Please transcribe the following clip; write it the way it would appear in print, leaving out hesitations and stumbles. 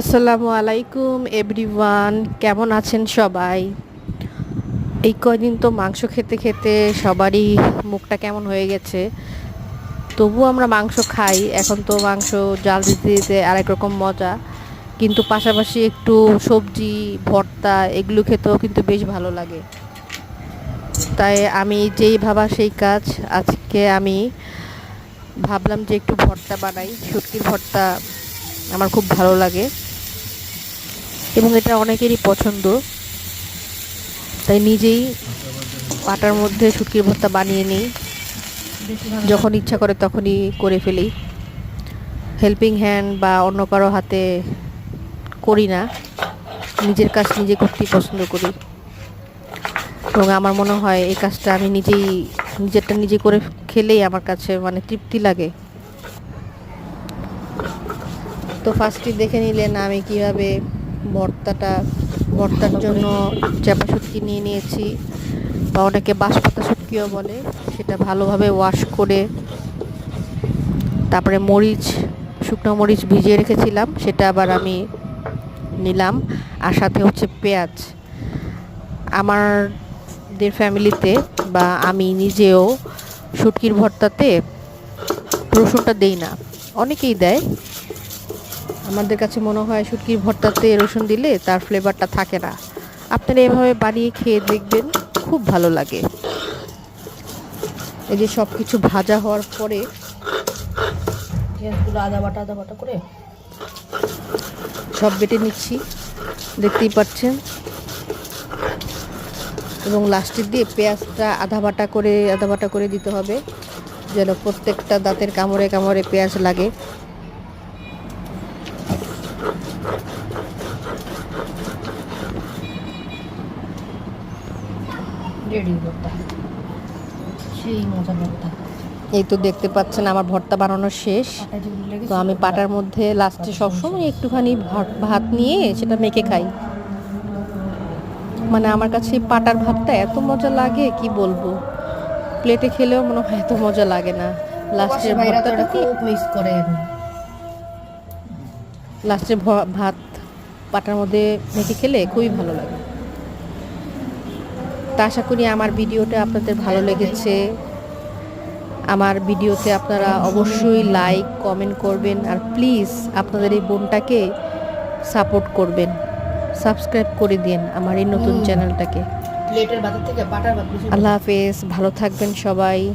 আসসালামু আলাইকুম এভরিওয়ান, কেমন আছেন সবাই? এই কয়দিন তো মাংস খেতে খেতে সবারই মুখটা কেমন হয়ে গেছে। তবুও আমরা মাংস খাই। এখন তো মাংস জাল দিতে দিতে আরেক রকম মজা, কিন্তু পাশাপাশি একটু সবজি ভর্তা এগুলো খেতেও কিন্তু বেশ ভালো লাগে। তাই আমি যেই ভাবা সেই কাজ। আজকে আমি ভাবলাম যে একটু ভর্তা বানাই, শুটকির ভর্তা আমার খুব ভালো লাগে এবং এটা অনেকেরই পছন্দ। তাই নিজেই আটার মধ্যে শুটকির ভর্তা বানিয়ে নিই, যখন ইচ্ছা করে তখনই করে ফেলি। হেল্পিং হ্যান্ড বা অন্য কারো হাতে করি না, নিজের কাজ নিজে করতেই পছন্দ করি এবং আমার মনে হয় এই কাজটা আমি নিজেরটা নিজে করে খেলেই আমার কাছে মানে তৃপ্তি লাগে। তো ফার্স্টে দেখে নিলেন আমি কিভাবে ভর্তার জন্য চাপা শুটকি নিয়ে নিয়েছি, বা অনেকে বাঁশপাতা শুটকিও বলে। সেটা ভালোভাবে ওয়াশ করে তারপরে শুকনো মরিচ ভিজিয়ে রেখেছিলাম, সেটা আবার আমি নিলাম। আর সাথে হচ্ছে পেঁয়াজ। আমাদের ফ্যামিলিতে বা আমি নিজেও শুটকির ভর্তাতে রসুনটা দেই না, অনেকেই দেয়। আমাদের কাছে মনে হয় শুটকির ভর্তাতে রসুন দিলে তার ফ্লেভারটা থাকে না। আপনারা এভাবে বানিয়ে খেয়ে দেখবেন, খুব ভালো লাগে। এই যে সব কিছু ভাজা হওয়ার পরে পেঁয়াজগুলো আদা বাটা করে সব বেটে নিচ্ছি, দেখতেই পাচ্ছেন। এবং লাস্টের দিয়ে পেঁয়াজটা আধা বাটা করে দিতে হবে, যেন প্রত্যেকটা দাঁতের কামড়ে কামড়ে পেঁয়াজ লাগে। এই তো দেখতে পাচ্ছেন আমার ভর্তা বানানো শেষ। তো আমি পাটার মধ্যে লাস্টে সবসময় একটুখানি ভাত নিয়ে সেটা মেখে খাই। মানে আমার কাছে পাটার ভাতটা এত মজা লাগে কি বলবো, প্লেটে খেলেও মনে হয় এত মজা লাগে না। লাস্টের ভর্তাটা খুব মিস করেন। লাস্টের ভাত পাটার মধ্যে মেখে খেলে খুবই ভালো লাগে। তা আশা করি আমার ভিডিওটা আপনাদের ভালো লেগেছে। আমার ভিডিওতে আপনারা অবশ্যই লাইক কমেন্ট করবেন, আর প্লিজ আপনাদের এই বোনটাকে সাপোর্ট করবেন, সাবস্ক্রাইব করে দিন আমার এই নতুন চ্যানেলটাকে। আল্লাহ হাফেজ, ভালো থাকবেন সবাই।